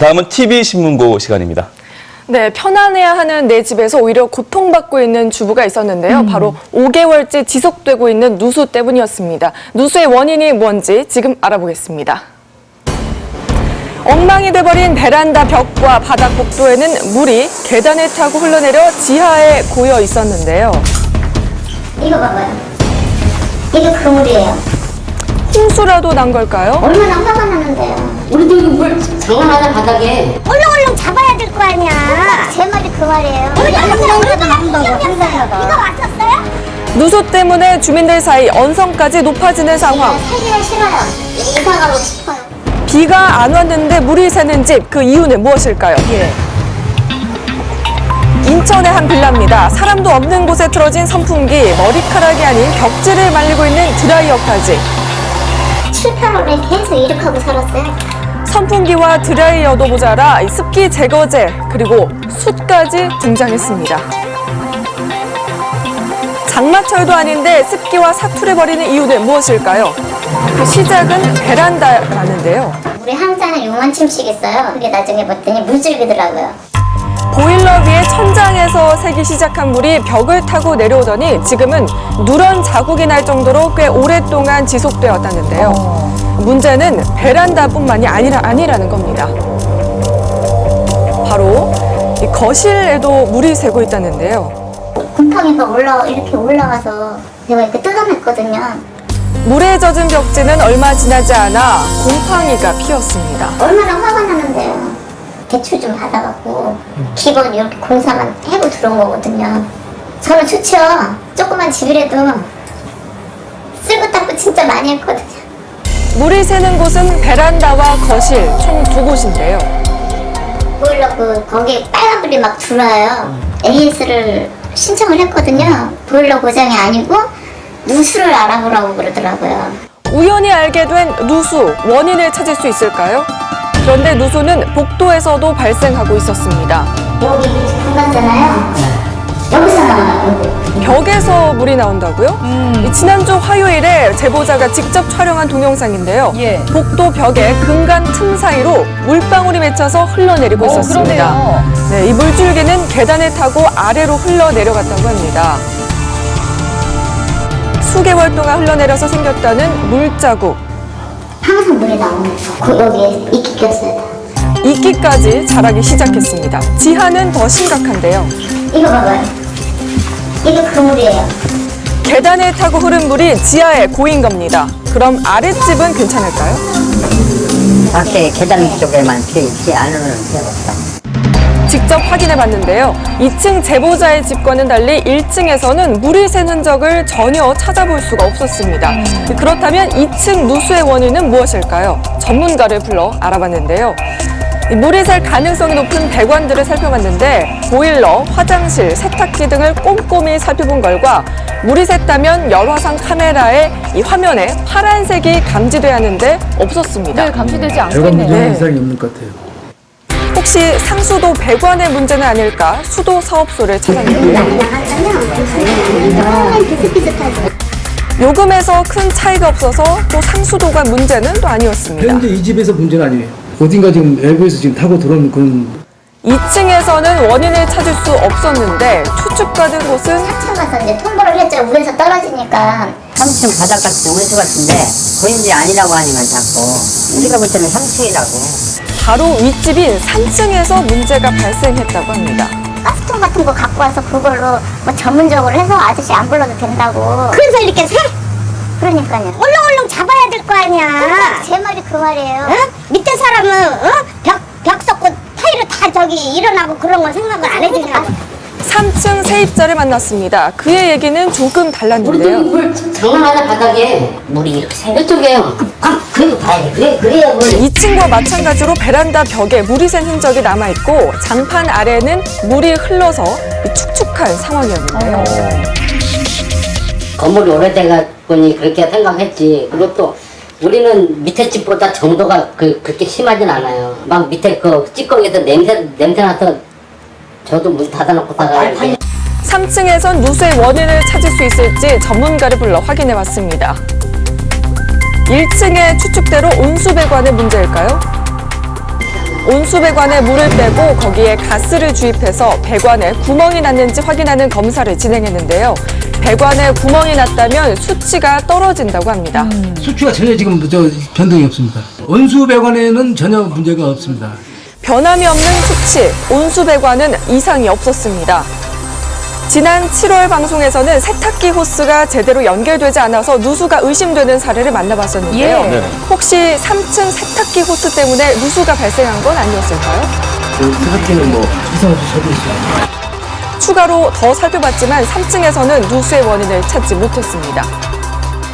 다음은 TV신문고 시간입니다. 네, 편안해야 하는 내 집에서 오히려 고통받고 있는 주부가 있었는데요. 바로 5개월째 지속되고 있는 누수 때문이었습니다. 누수의 원인이 뭔지 지금 알아보겠습니다. 엉망이 돼버린 베란다 벽과 바닥 복도에는 물이 계단을 타고 흘러내려 지하에 고여 있었는데요. 이거 봐봐요. 이게 그 물이에요. 홍수라도 난 걸까요? 얼마나 화가 나는데요. 우리도 이거 물 장난하냐 바닥에. 얼렁얼렁 잡아야 될 거 아니야. 제 말이 그 말이에요. 항상이라도 나온다고, 항상이라도. 이거 왔었어요? 누수 때문에 주민들 사이 언성까지 높아지는 상황. 살기가 싫어요. 이사 가고 싶어요. 비가 안 왔는데 물이 새는 집, 그 이유는 무엇일까요? 인천의 한 빌라입니다. 사람도 없는 곳에 틀어진 선풍기, 머리카락이 아닌 벽지를 말리고 있는 드라이어까지. 7, 8월에 계속 이렇게 하고 살았어요. 선풍기와 드라이어도 모자라 습기 제거제, 그리고 숯까지 등장했습니다. 장마철도 아닌데 습기와 사투를 벌이는 이유는 무엇일까요? 그 시작은 베란다라는데요. 물에 한 잔에 6만 층씩 있어요. 그게 나중에 봤더니 물줄기더라고요. 보일러 위에 천장에서 새기 시작한 물이 벽을 타고 내려오더니 지금은 누런 자국이 날 정도로 꽤 오랫동안 지속되었다는데요. 문제는 베란다뿐만이 아니라는 겁니다. 바로 이 거실에도 물이 새고 있다는데요. 곰팡이가 이렇게 올라가서 내가 이렇게 뜯어냈거든요. 물에 젖은 벽지는 얼마 지나지 않아 곰팡이가 피었습니다. 얼마나 화가 나는데요. 대출 좀 받아갖고 기본 이렇게 공사만 해고 들어온 거거든요. 저는 좋죠. 조그만 집이라도 쓸고 닦고 진짜 많이 했거든요. 물이 새는 곳은 베란다와 거실 총 2곳인데요. 보일러 거기에 빨간불이 막 들어와요. AS를 신청을 했거든요. 보일러 고장이 아니고 누수를 알아보라고 그러더라고요. 우연히 알게 된 누수, 원인을 찾을 수 있을까요? 그런데 누수는 복도에서도 발생하고 있었습니다. 여기 공간잖아요. 여기서 나와요. 벽에서 물이 나온다고요? 지난주 화요일에 제보자가 직접 촬영한 동영상인데요. 복도 벽에 금간 틈 사이로 물방울이 맺혀서 흘러내리고 있었습니다. 네, 이 물줄기는 계단을 타고 아래로 흘러내려갔다고 합니다. 수개월 동안 흘러내려서 생겼다는 물자국. 항상 물이 나오면서 여기에 이끼 꼈어요. 이끼까지 자라기 시작했습니다. 지하는 더 심각한데요. 이거 봐봐요. 이게 그 물이에요. 계단을 타고 흐른 물이 지하에 고인 겁니다. 그럼 아랫집은 괜찮을까요? 밖에 계단 쪽에만 피어 있지 안으로는 피어없다. 직접 확인해 봤는데요. 2층 제보자의 집과는 달리 1층에서는 물이 샌 흔적을 전혀 찾아볼 수가 없었습니다. 그렇다면 2층 누수의 원인은 무엇일까요? 전문가를 불러 알아봤는데요. 물이 셀 가능성이 높은 배관들을 살펴봤는데 보일러, 화장실, 세탁기 등을 꼼꼼히 살펴본 결과 물이 샜다면 열화상 카메라에 이 화면에 파란색이 감지돼야 하는데 없었습니다. 네, 감지되지 배관 않겠네요. 문제는 이상이 없는 것 같아요. 혹시 상수도 배관의 문제는 아닐까 수도 사업소를 찾았는데요. 비슷비슷하죠. 요금에서 큰 차이가 없어서 또 상수도가 문제는 또 아니었습니다. 현재 이 집에서 문제는 아니에요. 어딘가 지금 외부에서 지금 타고 들어오는 그런 2층에서는 원인을 찾을 수 없었는데 추측받은 곳은 4층 가서 이제 통보를 했죠. 물에서 떨어지니까. 3층 바닥 같은 온수 같은데 보인지 아니라고 하니까 자꾸 우리가 볼 때는 3층이라고. 바로 윗집인 3층에서 문제가 발생했다고 합니다. 가스통 같은 거 갖고 와서 그걸로 뭐 전문적으로 해서 아저씨 안 불러도 된다고. 그래서 이렇게 새? 그러니까요. 얼렁얼렁 잡아야 될 거 아니야. 제 말이 그 말이에요. 밑에 사람은 벽 썩고 타일을 다 저기 일어나고 그런 건 생각을 안 해주냐. 3층 세입자를 만났습니다. 그의 얘기는 조금 우리도 달랐는데요. 물 장난하냐 바닥에 물이 이렇게 새. 이쪽에요. 그래도 봐야 돼. 그래야 물. 2층과 마찬가지로 베란다 벽에 물이 샌 흔적이 남아있고 장판 아래는 물이 흘러서 축축한 상황이었는데요. 건물이 오래돼가 보니 그렇게 생각했지. 그리고 또 우리는 밑에 집보다 정도가 그렇게 심하진 않아요. 막 밑에 그 찌꺼기에서 냄새 나서 저도 문 닫아놓고 다가 3층에선 누수의 원인을 찾을 수 있을지 전문가를 불러 확인해 봤습니다. 1층의 추측대로 온수배관의 문제일까요? 온수배관에 물을 빼고 거기에 가스를 주입해서 배관에 구멍이 났는지 확인하는 검사를 진행했는데요. 배관에 구멍이 났다면 수치가 떨어진다고 합니다. 수치가 전혀 지금 변동이 없습니다. 온수배관에는 전혀 문제가 없습니다. 변함이 없는 수치, 온수배관은 이상이 없었습니다. 지난 7월 방송에서는 세탁기 호스가 제대로 연결되지 않아서 누수가 의심되는 사례를 만나봤었는데요. 예. 네. 혹시 3층 세탁기 호스 때문에 누수가 발생한 건 아니었을까요? 세탁기는 이상 없이 잘 있어요. 추가로 더 살펴봤지만 3층에서는 누수의 원인을 찾지 못했습니다.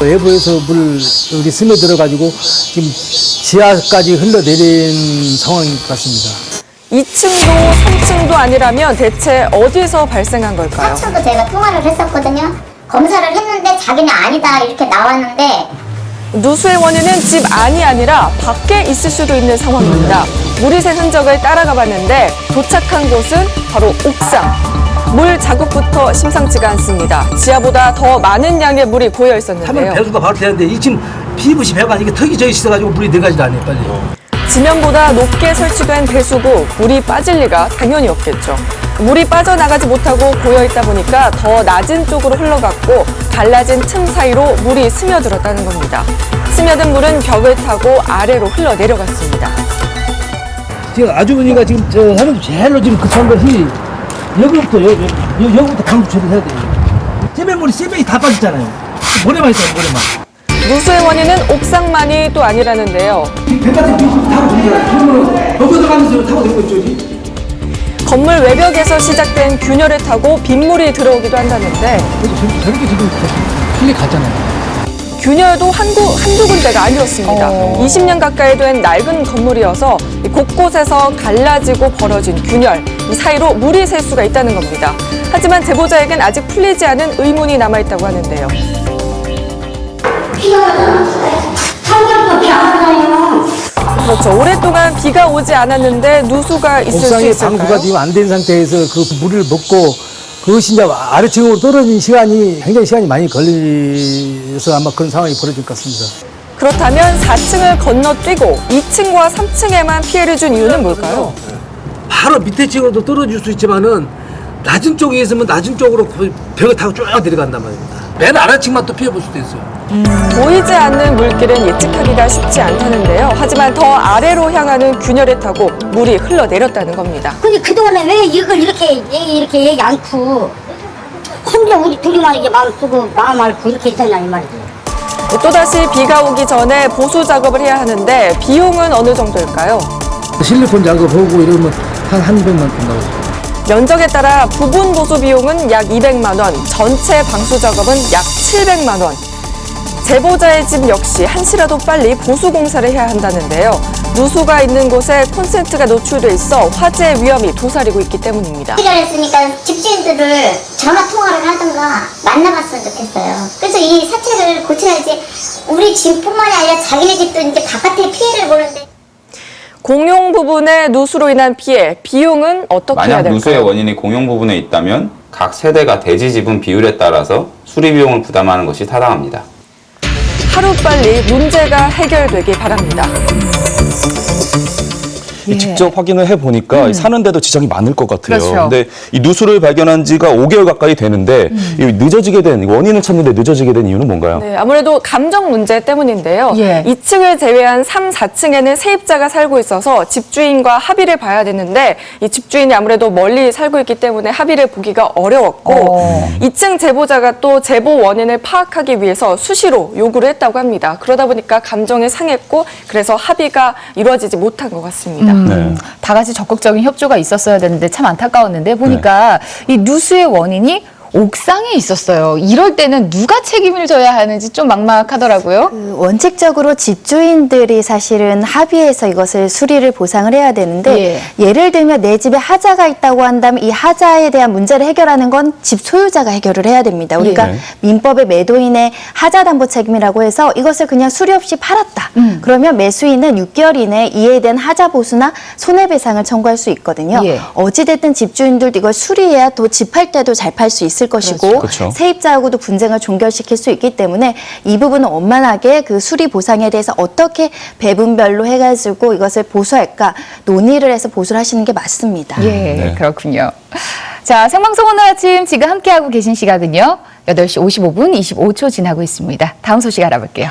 외부에서 물이 스며들어가지고 지금 지하까지 흘러내린 상황인 것 같습니다. 2층도 3층도 아니라면 대체 어디서 발생한 걸까요? 4층도 제가 통화를 했었거든요. 검사를 했는데 자기는 아니다 이렇게 나왔는데 누수의 원인은 집 안이 아니라 밖에 있을 수도 있는 상황입니다. 물이 새 흔적을 따라가 봤는데 도착한 곳은 바로 옥상. 물 자국부터 심상치가 않습니다. 지하보다 더 많은 양의 물이 고여 하면 있었는데요. 배수가 바로 되는데 이 지금 PVC 배관 이게 턱이 져 있어가지고 물이 내가지도 않아요 빨리. 지면보다 높게 설치된 배수구, 물이 빠질 리가 당연히 없겠죠. 물이 빠져나가지 못하고 고여있다 보니까 더 낮은 쪽으로 흘러갔고 갈라진 틈 사이로 물이 스며들었다는 겁니다. 스며든 물은 벽을 타고 아래로 흘러내려갔습니다. 지금 아주머니가 지금 하는 제일로 지금 급한 것이 여기부터 방수 처리해야 돼요. 세면물이 세면이 다 빠졌잖아요. 모래만 있어요 모래만. 누수의 원인은 옥상만이 또 아니라는데요. 백화점 비실 타고 들어가요. 그러면 거기서 가면서 타고 들어오고 있죠. 건물 외벽에서 시작된 균열을 타고 빗물이 들어오기도 한다는데 그래서 저렇게 지금 흘리 갔잖아요. 균열도 한두 군데가 아니었습니다. 20년 가까이 된 낡은 건물이어서 곳곳에서 갈라지고 벌어진 균열, 이 사이로 물이 셀 수가 있다는 겁니다. 하지만 제보자에겐 아직 풀리지 않은 의문이 남아있다고 하는데요. 그렇죠. 오랫동안 비가 오지 않았는데 누수가 있을 수 옥상에 있을까요? 방수가 지금 안 된 상태에서 그 물을 먹고 그것이 이제 아래층으로 떨어진 시간이 굉장히 시간이 많이 걸려서 아마 그런 상황이 벌어질 것 같습니다. 그렇다면 4층을 건너뛰고 2층과 3층에만 피해를 준 이유는 뭘까요? 바로 밑에 층으로도 떨어질 수 있지만은 낮은 쪽에 있으면 낮은 쪽으로 벽을 타고 쭉 내려간단 말입니다. 맨 아래층만 또 피해 볼 수도 있어요. 보이지 않는 물길은 예측하기가 쉽지 않다는데요. 하지만 더 아래로 향하는 균열을 타고 물이 흘러내렸다는 겁니다. 근데 그동안에 왜 이걸 이렇게 얘기 않고 혼자 우리 둘이만 이게 마음 쓰고 마음 앓고 이렇게 있었냐 이 말이지. 또다시 비가 오기 전에 보수 작업을 해야 하는데 비용은 어느 정도일까요? 실리콘 작업하고 이러면 한 200만 원 나오죠. 면적에 따라 부분 보수 비용은 약 200만 원, 전체 방수 작업은 약 700만 원. 제보자의 집 역시 한시라도 빨리 보수 공사를 해야 한다는데요. 누수가 있는 곳에 콘센트가 노출돼 있어 화재 위험이 도사리고 있기 때문입니다. 했으니까 집주인들을 전화 통화를 하든가 만나봤으면 좋겠어요. 그래서 이 사태를 고쳐야지 우리 집뿐만이 아니라 자기네 집도 이제 바깥에 피해를 보는데. 공용 부분의 누수로 인한 피해, 비용은 어떻게 해야 만약 될까요? 누수의 원인이 공용 부분에 있다면 각 세대가 대지 지분 비율에 따라서 수리 비용을 부담하는 것이 타당합니다. 하루빨리 문제가 해결되길 바랍니다. 직접 확인을 해보니까 사는데도 지장이 많을 것 같아요. 그렇죠. 근데 이 누수를 발견한 지가 5개월 가까이 되는데 이 늦어지게 된, 원인을 찾는데 늦어지게 된 이유는 뭔가요? 네, 아무래도 감정 문제 때문인데요. 예. 2층을 제외한 3, 4층에는 세입자가 살고 있어서 집주인과 합의를 봐야 되는데 이 집주인이 아무래도 멀리 살고 있기 때문에 합의를 보기가 어려웠고 2층 제보자가 또 제보 원인을 파악하기 위해서 수시로 요구를 했다고 합니다. 그러다 보니까 감정이 상했고 그래서 합의가 이루어지지 못한 것 같습니다. 네. 다 같이 적극적인 협조가 있었어야 되는데 참 안타까웠는데 보니까 이 누수의 원인이 옥상에 있었어요. 이럴 때는 누가 책임을 져야 하는지 좀 막막하더라고요. 원칙적으로 집주인들이 사실은 합의해서 이것을 수리를 보상을 해야 되는데 예를 들면 내 집에 하자가 있다고 한다면 이 하자에 대한 문제를 해결하는 건 집 소유자가 해결을 해야 됩니다. 우리가 민법의 매도인의 하자 담보 책임이라고 해서 이것을 그냥 수리 없이 팔았다. 그러면 매수인은 6개월 이내에 이에 대한 하자 보수나 손해배상을 청구할 수 있거든요. 어찌됐든 집주인들도 이걸 수리해야 또 집 팔 때도 잘 팔 수 있을 있을 것이고 그렇죠. 세입자하고도 분쟁을 종결시킬 수 있기 때문에 이 부분은 원만하게 그 수리 보상에 대해서 어떻게 배분별로 해가지고 이것을 보수할까 논의를 해서 보수를 하시는 게 맞습니다. 예, 네. 그렇군요. 자, 생방송 오늘 아침 지금 함께하고 계신 시각은요. 8시 55분 25초 지나고 있습니다. 다음 소식 알아볼게요.